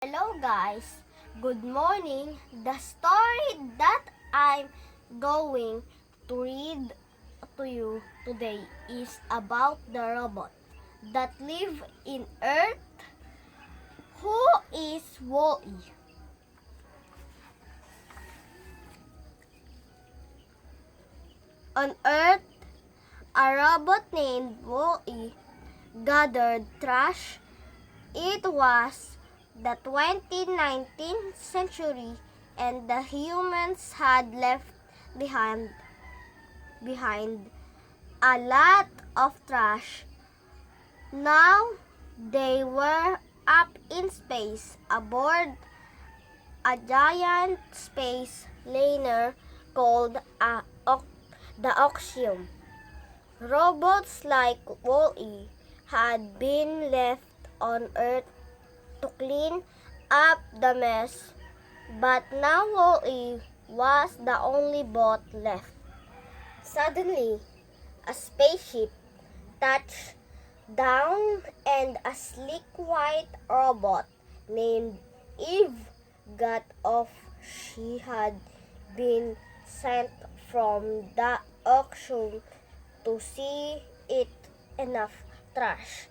Hello guys, good morning. The story that I'm going to read to you today is about the robot that live in Earth. Who is Wall-E? On Earth, a robot named Wall-E gathered trash. It was the 19th century and the humans had left behind a lot of trash. Now they were up in space aboard a giant space liner called the Oxium. Robots like Wall-E had been left on Earth to clean up the mess, but now Wall-E was the only bot left. Suddenly, a spaceship touched down and a sleek white robot named Eve got off. She had been sent from the auction to see it enough trash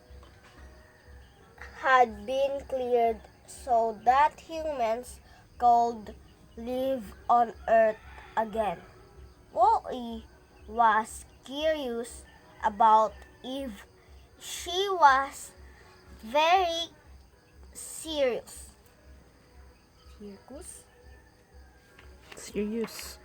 had been cleared so that humans could live on Earth again. Wall-E was curious about Eve. She was very serious. Serious.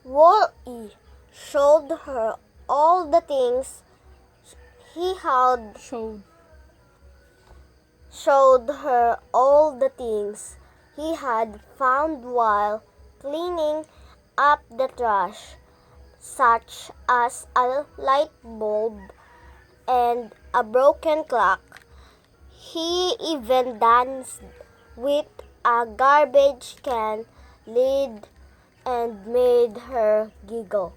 Wall-E showed her all the things he had showed her all the things he had found while cleaning up the trash, such as a light bulb and a broken clock. He even danced with a garbage can lid and made her giggle.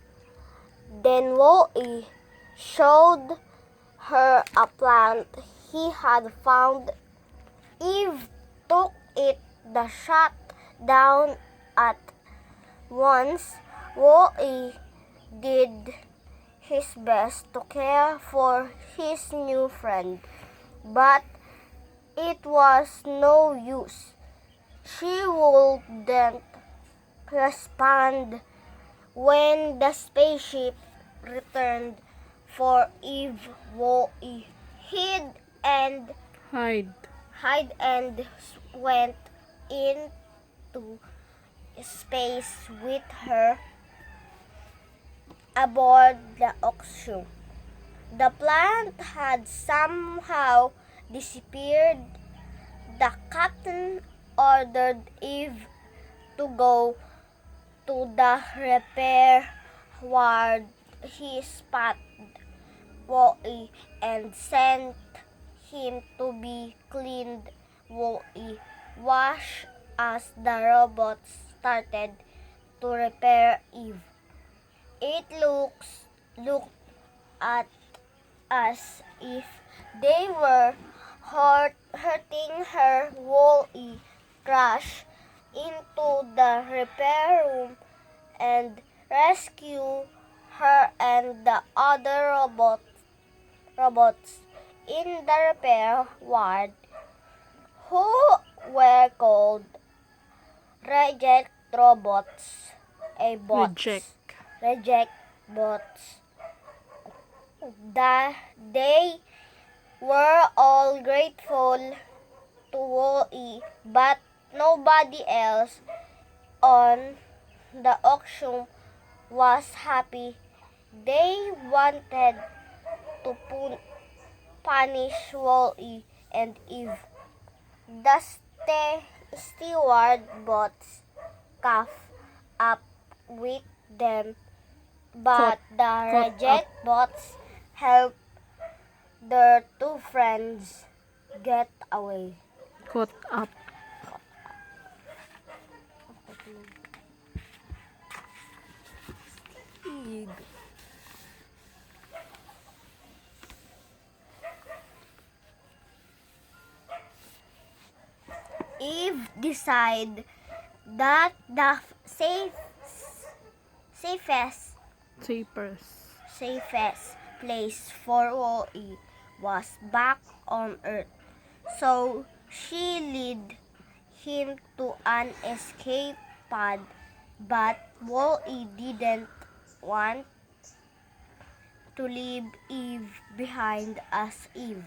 Then Wall-E showed her a plant he had found. Eve took it the shot down at once. Wall-E did his best to care for his new friend, but it was no use. She wouldn't respond. When the spaceship returned for Eve, Wall-E hid and went into space with her aboard the Oxium. The plant had somehow disappeared. The captain ordered Eve to go to the repair ward. He spotted Wall-E and sent him to be cleaned. Wall-E washed as the robots started to repair Eve. It looked at as if they were hurting her. Wall-E crashed into the repair room and rescued her and the other robots in the repair ward, who were called reject robots. Reject bots. They were all grateful to Wall-E, but nobody else on the auction was happy. They wanted to punish Wall-E and Eve. The steward bots caught up with them, but the reject bots helped their two friends get away. Caught up. Eve decided that the safest Safest. place for Wall-E was back on Earth. So she led him to an escape pod, but Wall-E didn't want to leave Eve behind as Eve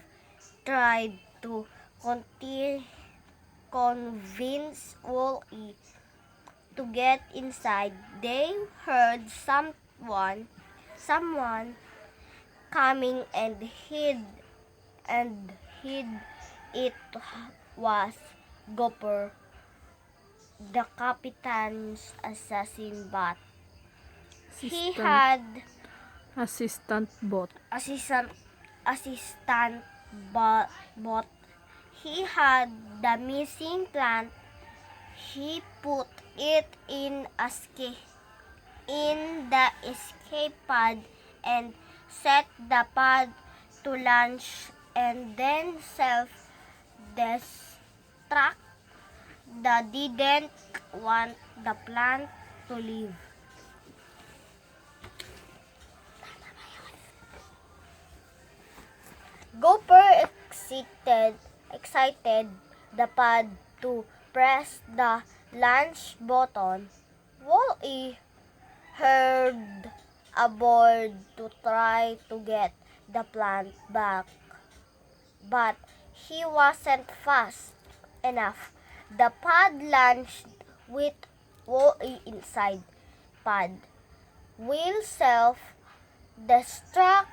tried to convince Wall-E to get inside. They heard someone coming and hid. It was Gopper, the Captain's assassin bot. He had Assistant bot. assistant bot. He had the missing plant. He put it in the escape pod and set the pod to launch and then self-destruct. They didn't want the plant to live. Gopper excited the pod to press the launch button. Wall-E hurried aboard to try to get the plant back, but he wasn't fast enough. The pod launched with Wall-E inside. Pod will self-destruct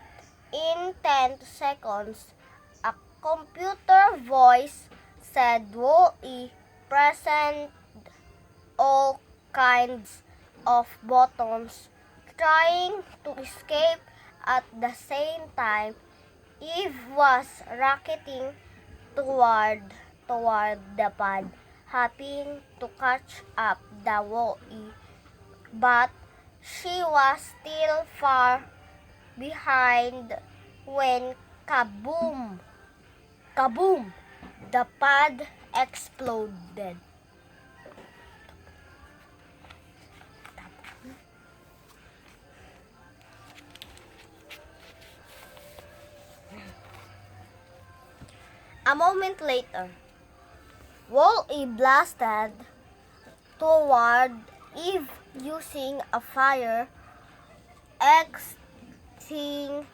in 10 seconds. A computer voice said Wall-E pressed all kinds of buttons, trying to escape at the same time. Eve was rocketing toward the pod, hoping to catch up the Wall-E, but she was still far behind when kaboom! Kaboom! The pod exploded. A moment later, Wall-E blasted toward Eve using a fire extinguisher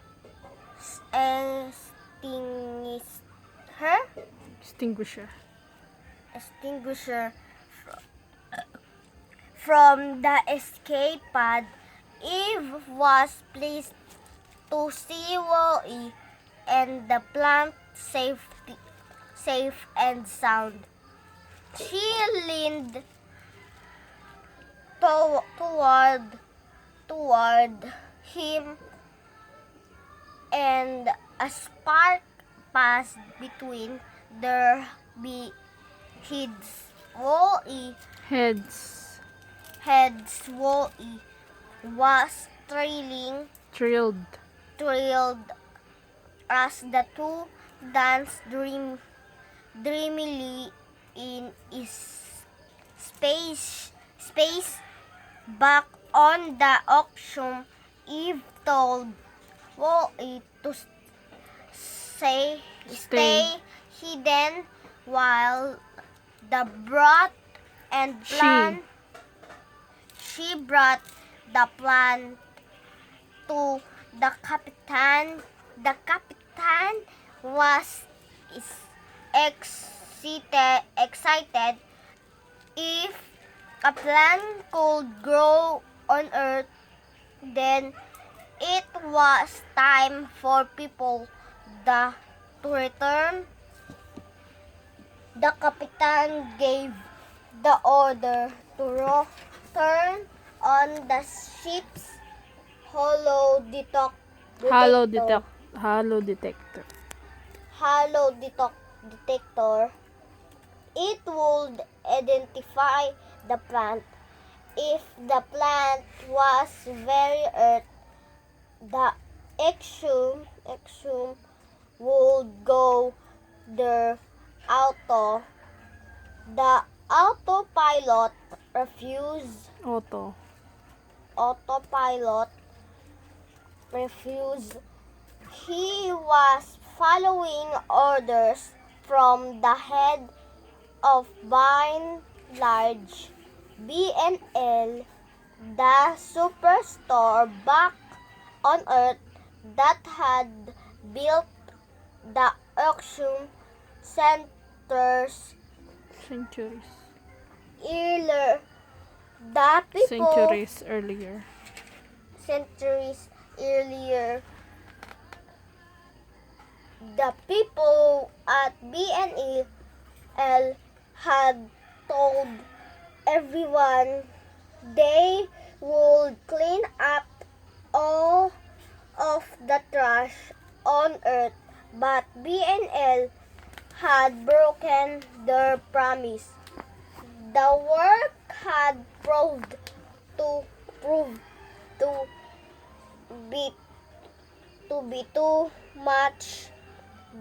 Extinguisher. from the escape pod. Eve was pleased to see Wall-E and the plant safe and sound. She leaned toward him, and a spark passed between their heads. Wall-E was Thrilled. thrilled as the two danced dreamily in space back on the auction. Eve told Wall-E to stay hidden while the she brought the plant to the Captain. The Captain was excited. If a plant could grow on Earth, then it was time for people to return. The Captain gave the order to turn on the ship's hollow detector. It would identify the plant. If the plant was very Earth, the exhume would go there The autopilot refused. Autopilot refused. He was following orders from the head of by large BNL, the superstore back on Earth that had built the auction centers Centuries. earlier. The people Centuries earlier. centuries earlier. The people at BNL had told everyone they would clean up all of the trash on Earth, but BNL had broken their promise. The work had proved to be too much.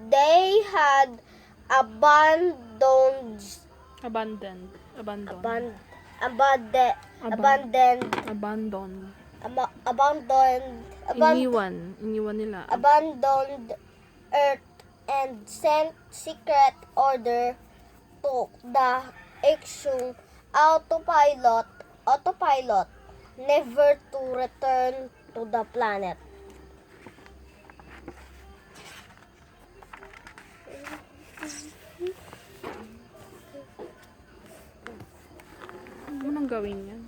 They had abandoned Abandoned. abandoned Iniwan nila. abandoned Earth and sent secret order to the Exum autopilot never to return to the planet. Ano nang gawin yan?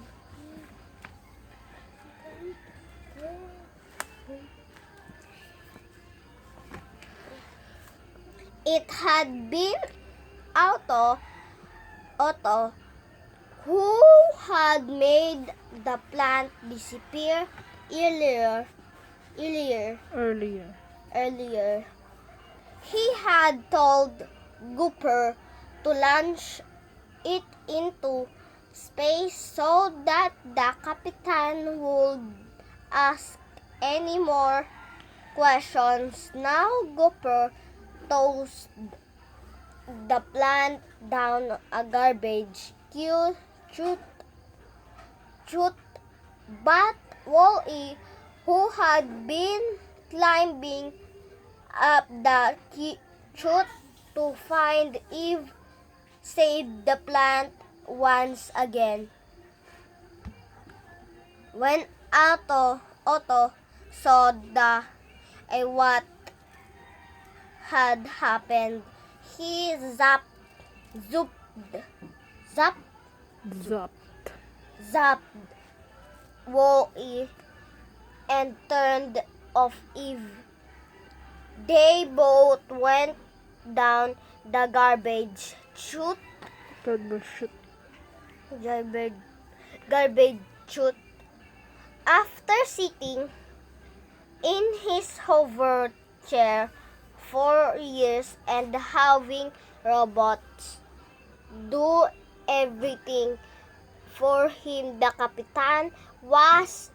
It had been Otto who had made the plant disappear earlier. He had told Gooper to launch it into space so that the captain would ask any more questions. Now Gooper tossed the plant down a garbage chute, but Wall-E, who had been climbing up the chute to find Eve, saved the plant once again. When Otto saw what had happened, he zapped Wall-E and turned off Eve. They both went down the garbage chute. Garbage chute. After sitting in his hover chair for years and having robots do everything for him, the captain was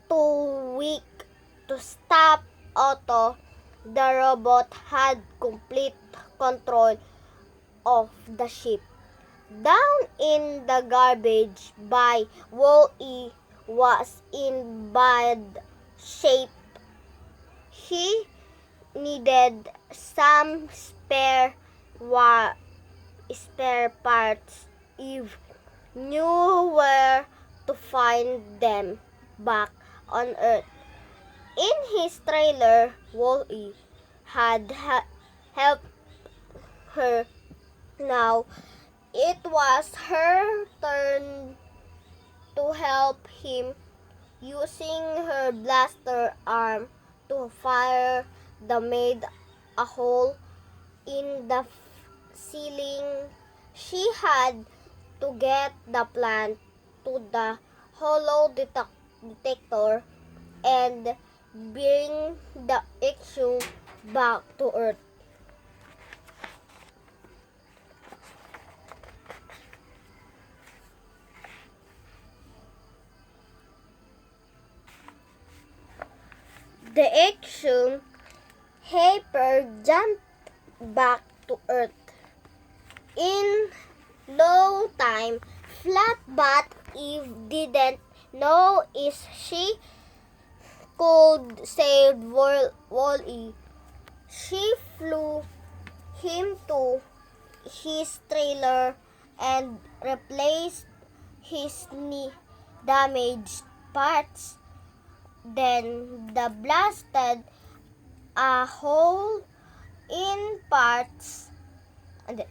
too weak to stop Otto. The robot had complete control of the ship. Down in the garbage by Wall-E was in bad shape. He needed some spare parts. Eve knew where to find them back on Earth. In his trailer, Wall-E had helped her. Now it was her turn to help him, using her blaster arm to fire made a hole in the ceiling. She had to get the plant to the hollow detector and bring the issue back to Earth. The action Hyper jumped back to Earth. In long time flat, but Eve didn't know if she could save Wall-E. She flew him to his trailer and replaced his damaged parts. Then the blasted a hole in parts and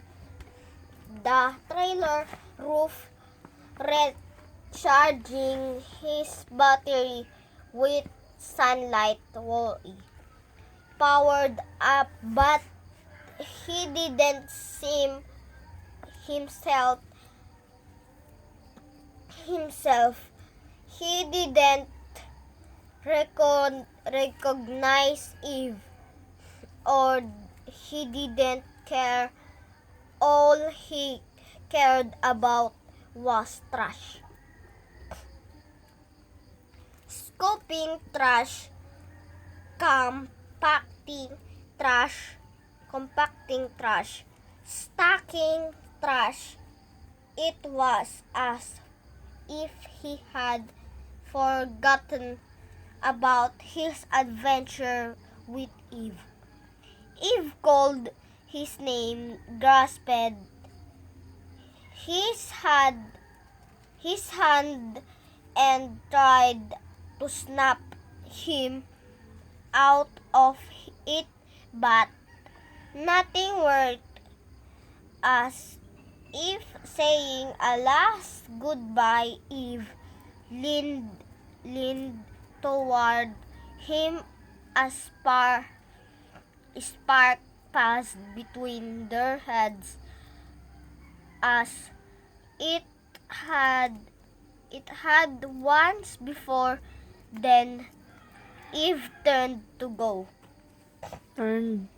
the trailer roof, recharging his battery with sunlight. Wall-E powered up, but he didn't seem himself. He didn't recognize Eve, or he didn't care. All he cared about was trash. Scooping trash, compacting trash, stacking trash. It was as if he had forgotten about his adventure with Eve. Eve called his name, grasped his hand and tried to snap him out of it, but nothing worked. As if saying a last goodbye, Eve leaned toward him. A spark passed between their heads, as it had once before. Then Eve turned to go. Turned.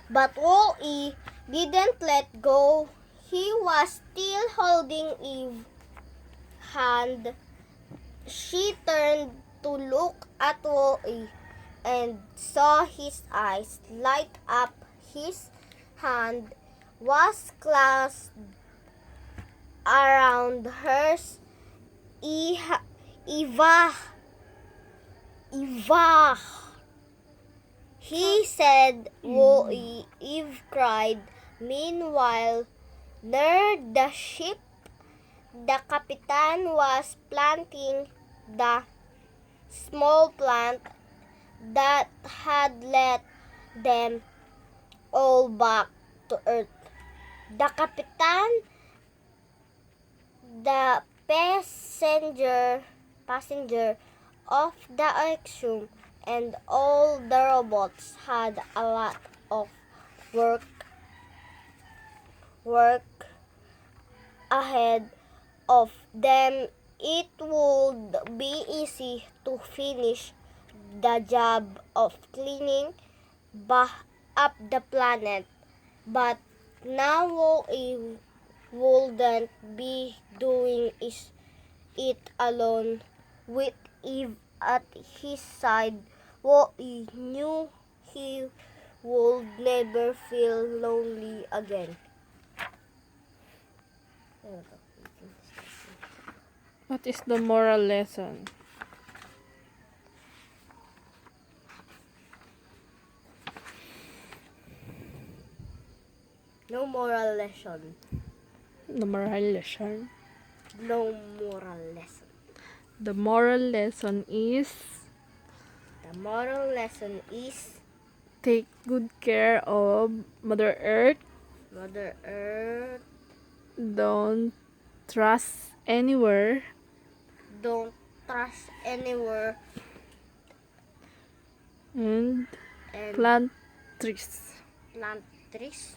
But Wall-E didn't let go. He was still holding Eve's hand. She turned to look at Wall-E and saw his eyes light up. His hand was clasped around hers. Eva, he said. Wall-E, Eve cried. Meanwhile, near the ship, the Kapitan was planting the small plant that had led them all back to Earth. The Kapitan, the passenger of the Axiom, and all the robots had a lot of work ahead of them. It would be easy to finish the job of cleaning up the planet, but now Wall-E wouldn't be doing it alone. With Eve at his side, Wall-E knew he would never feel lonely again. What is the moral lesson? No moral lesson. The moral lesson. No moral lesson. The moral lesson is The moral lesson is take good care of Mother Earth. Mother Earth. Don't trust anywhere. Don't trust anywhere. And And plant trees. plant trees.